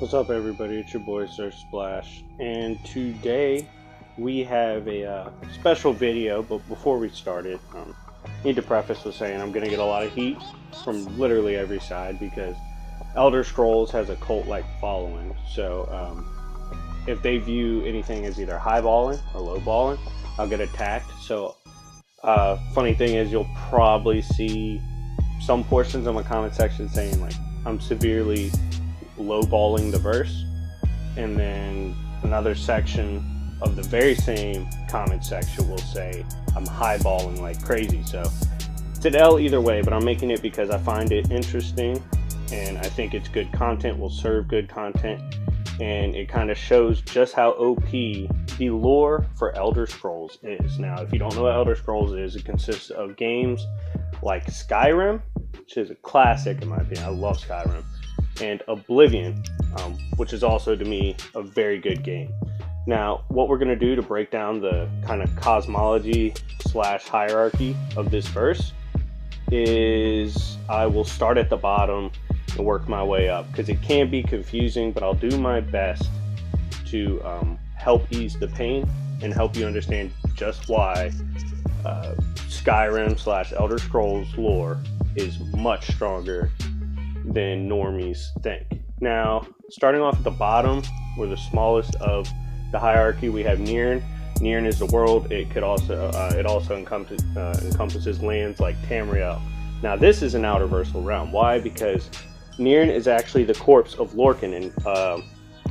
What's up, everybody? It's your boy Sir Splash, and today we have a special video. But before we start it, I need to preface with saying I'm going to get a lot of heat from literally every side because Elder Scrolls has a cult-like following. So if they view anything as either highballing or lowballing, I'll get attacked. So funny thing is, you'll probably see some portions of my comment section saying like I'm severely lowballing the verse, and then another section of the very same comment section will say I'm highballing like crazy. So it's an L either way, but I'm making it because I find it interesting and I think it's good content, will serve good content, and it kind of shows just how OP the lore for Elder Scrolls is. Now, if you don't know what Elder Scrolls is, it consists of games like Skyrim, which is a classic in my opinion. I love Skyrim, and Oblivion, which is also to me a very good game. Now, what we're going to do to break down the kind of cosmology / hierarchy of this verse is I will start at the bottom and work my way up, because it can be confusing, but I'll do my best to help ease the pain and help you understand just why Skyrim / Elder Scrolls lore is much stronger than normies think. Now, starting off at the bottom, we're the smallest of the hierarchy. We have Niren. Niren is the world. It could also encompasses lands like Tamriel. Now, this is an outerversal realm. Why? Because Niren is actually the corpse of Lorcan, and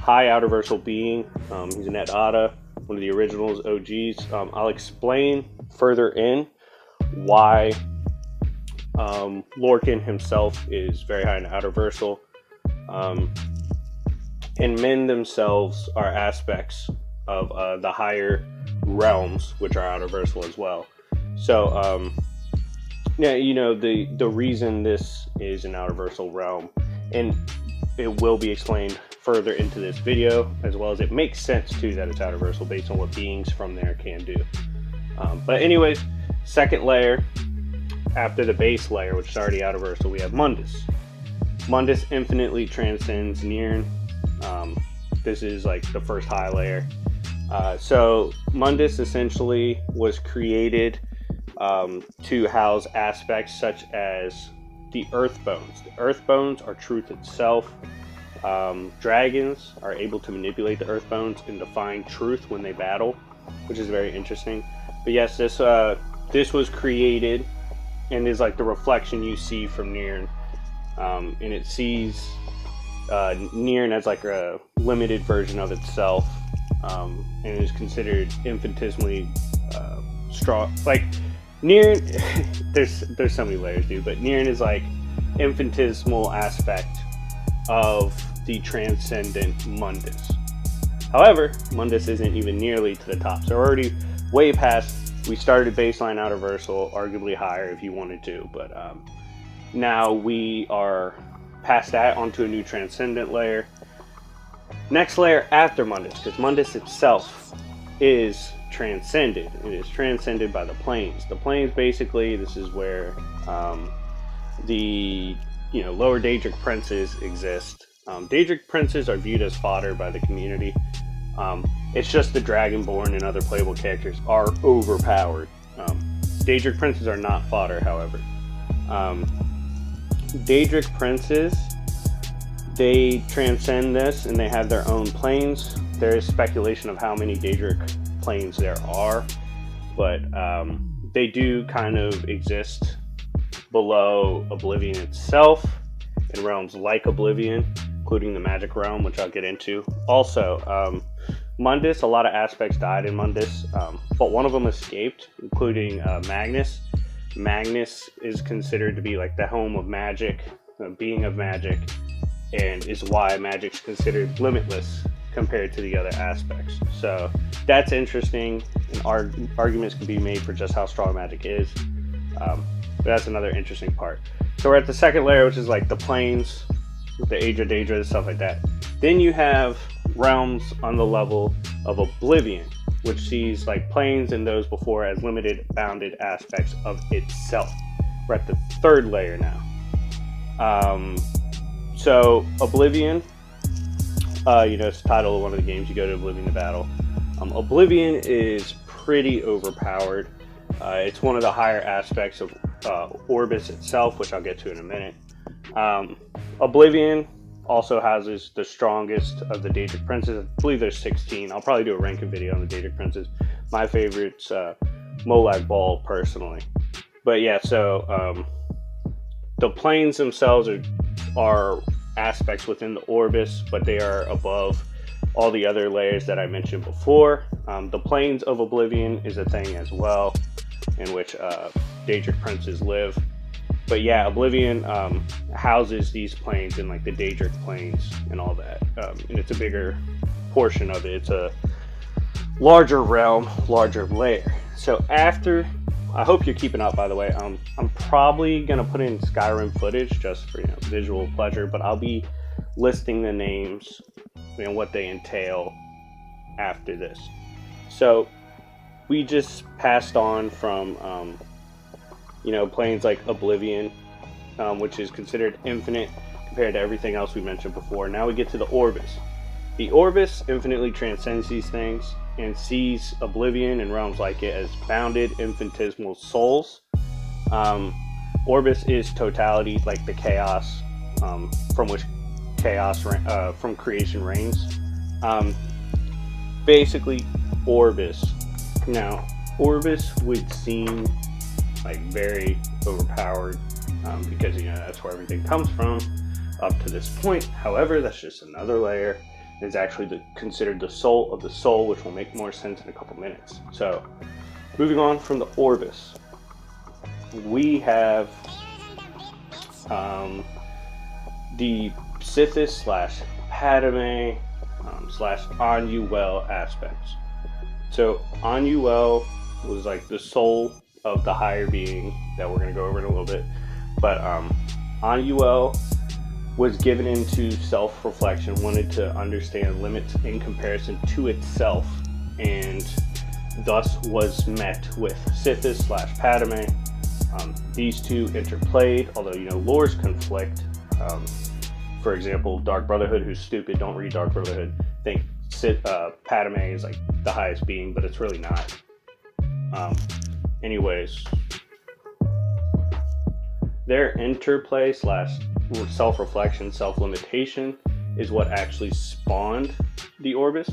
high outerversal being. He's an Et'Ada, one of the originals, OGs. I'll explain further in why Lorcan himself is very high in outerversal, and men themselves are aspects of the higher realms, which are outerversal as well. So yeah, you know, the reason this is an outerversal realm, and it will be explained further into this video, as well as it makes sense too that it's outerversal based on what beings from there can do. But anyways, second layer after the base layer, which is already outerversal, we have Mundus. Mundus infinitely transcends Niren. This is like the first high layer. So Mundus essentially was created to house aspects such as the Earth Bones. The Earth Bones are truth itself. Dragons are able to manipulate the Earth Bones and define truth when they battle, which is very interesting. But yes, this was created and is like the reflection you see from Niren, and it sees Niren as like a limited version of itself, and is considered infinitesimally strong. Like Niren, there's so many layers, dude. But Niren is like infinitesimal aspect of the transcendent Mundus. However, Mundus isn't even nearly to the top, so we're already way past. We started baseline outerversal, arguably higher if you wanted to, but now we are past that onto a new transcendent layer. Next layer after Mundus, because Mundus itself is transcended. It is transcended by the planes. The planes, basically, this is where the lower Daedric princes exist. Daedric princes are viewed as fodder by the community. It's just the Dragonborn and other playable characters are overpowered. Daedric princes are not fodder, however. Daedric princes, they transcend this and they have their own planes. There is speculation of how many Daedric planes there are, but they do kind of exist below Oblivion itself, in realms like Oblivion, including the magic realm, which I'll get into. Also, Mundus, a lot of aspects died in Mundus, but one of them escaped, including Magnus. Magnus is considered to be like the home of magic, a being of magic, and is why magic's considered limitless compared to the other aspects. So that's interesting, and arguments can be made for just how strong magic is, but that's another interesting part. So we're at the second layer, which is like the planes, the Age of Daedra, stuff like that. Then you have realms on the level of Oblivion, which sees like planes and those before as limited, bounded aspects of itself. We're at the third layer now. So Oblivion it's the title of one of the games. You go to Oblivion to battle. Oblivion is pretty overpowered. It's one of the higher aspects of Orbis itself, which I'll get to in a minute. Oblivion also houses the strongest of the Daedric princes. I believe there's 16. I'll probably do a ranking video on the Daedric princes. My favorite's Molag Bal, personally. But yeah, so the planes themselves are aspects within the Orbis, but they are above all the other layers that I mentioned before. The planes of Oblivion is a thing as well, in which Daedric princes live. But yeah, Oblivion houses these planes in like the Daedric planes and all that, and it's a bigger portion of it. It's a larger realm, larger layer. So after, I hope you're keeping up, by the way. I'm probably gonna put in Skyrim footage just for visual pleasure, but I'll be listing the names and what they entail after this. So we just passed on from planes like Oblivion, which is considered infinite compared to everything else we mentioned before. Now we get to the Orbis. The Orbis infinitely transcends these things and sees Oblivion and realms like it as bounded infinitesimal souls. Orbis is totality, like the chaos from which from creation reigns. Basically, Orbis. Now, Orbis would seem like very overpowered because that's where everything comes from up to this point. However, that's just another layer. It's actually considered the soul of the soul, which will make more sense in a couple minutes. So, moving on from the Orbis, we have the Sithis / Padomay / Anuel aspects. So Anuel was like the soul of the higher being that we're going to go over in a little bit. But Anuel was given into self-reflection, wanted to understand limits in comparison to itself, and thus was met with Sithis / Padomay. These two interplayed, although lores conflict. For example, Dark Brotherhood, who's stupid, don't read Dark Brotherhood, think Padomay is like the highest being, but it's really not. Anyways, their interplay / self-reflection, self-limitation is what actually spawned the Orbis.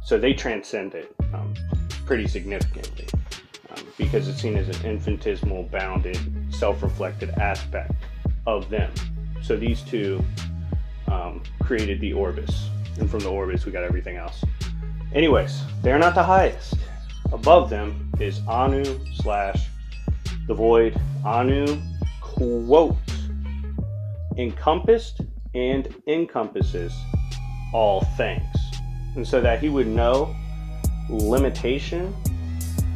So they transcend it pretty significantly because it's seen as an infinitesimal, bounded, self-reflected aspect of them. So these two created the Orbis, and from the Orbis we got everything else. Anyways, they're not the highest. Above them is Anu / the Void. Anu, quote, encompassed and encompasses all things. And so that he would know limitation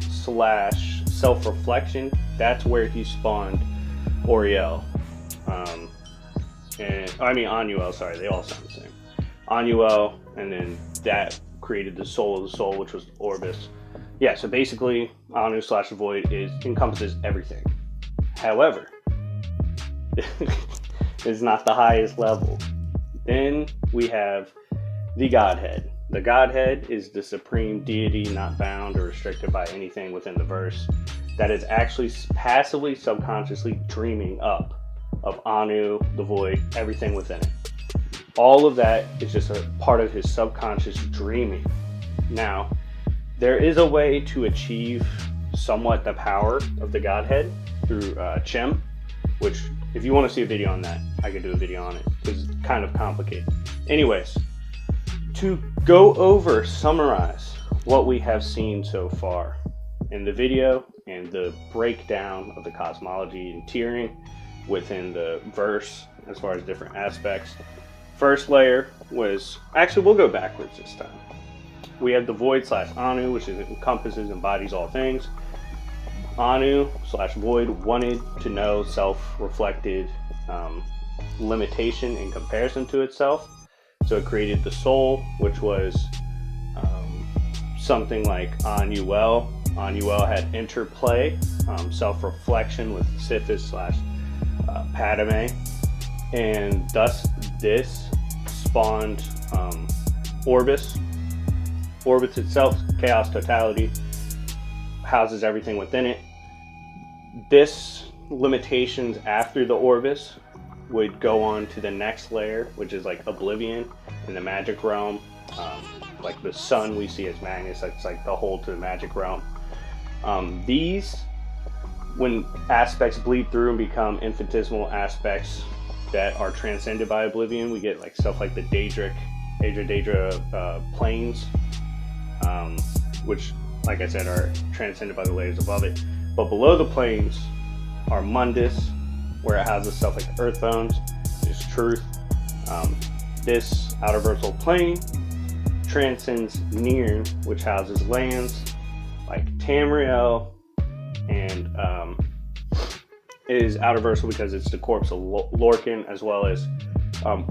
/ self-reflection, that's where he spawned Auriel. Anuel, sorry, they all sound the same. Anuel, and then that created the soul of the soul, which was Orbis. Yeah, so basically, Anu / the Void encompasses everything. However, it's not the highest level. Then we have the Godhead. The Godhead is the supreme deity, not bound or restricted by anything within the verse, that is actually passively, subconsciously dreaming up of Anu, the Void, everything within it. All of that is just a part of his subconscious dreaming. Now, there is a way to achieve somewhat the power of the Godhead through Chem, which, if you want to see a video on that, I could do a video on it, because it's kind of complicated. Anyways, to go over, summarize what we have seen so far in the video and the breakdown of the cosmology and tiering within the verse as far as different aspects. First layer was, actually we'll go backwards this time. We have the Void / Anu, which encompasses, embodies all things. Anu / Void wanted to know self-reflected limitation in comparison to itself. So it created the soul, which was something like Anuel. Anuel had interplay, self-reflection with Sithis / Padomay, and thus this spawned Orbis. Orbis itself, chaos totality, houses everything within it. This limitations after the Orbis would go on to the next layer, which is like Oblivion in the magic realm. Like the sun we see as Magnus, that's like the whole to the magic realm. These, when aspects bleed through and become infinitesimal aspects that are transcended by Oblivion, we get like stuff like the Daedric planes, which, like I said, are transcended by the layers above it. But below the planes are Mundus, where it houses stuff like the Earth Bones, is Truth. This outer versal plane transcends Niren, which houses lands like Tamriel, and is outer versal because it's the corpse of Lorcan, as well as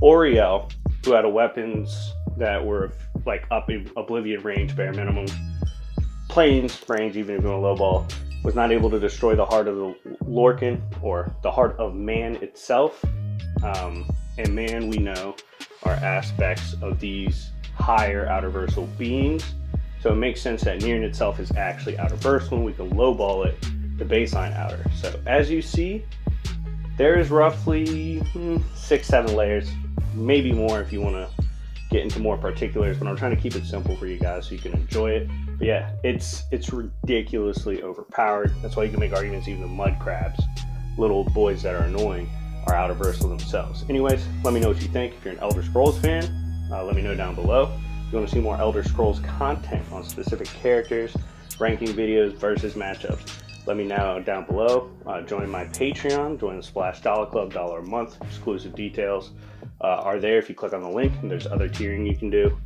Oriel, who had weapons that were like up in Oblivion range, bare minimum, planes range, even if you want low ball, was not able to destroy the heart of the Lorcan, or the heart of man itself. And man, we know, are aspects of these higher outer versal beings. So it makes sense that Niren itself is actually outer versal, and we can lowball it to baseline outer. So as you see, there is roughly 6-7 layers, maybe more if you want to get into more particulars, but I'm trying to keep it simple for you guys so you can enjoy it. But yeah, it's ridiculously overpowered. That's why you can make arguments even the mud crabs, little boys that are annoying, are outer versal themselves. Anyways, let me know what you think. If you're an Elder Scrolls fan, let me know down below. If you want to see more Elder Scrolls content on specific characters, ranking videos, versus matchups, let me know down below. Join my Patreon, join the Splash Dollar Club, $1 a month. Exclusive details are there if you click on the link, and there's other tiering you can do.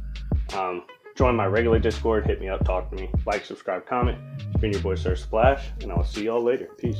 Join my regular Discord, hit me up, talk to me, like, subscribe, comment. It's been your boy Sir Splash, and I'll see y'all later. Peace.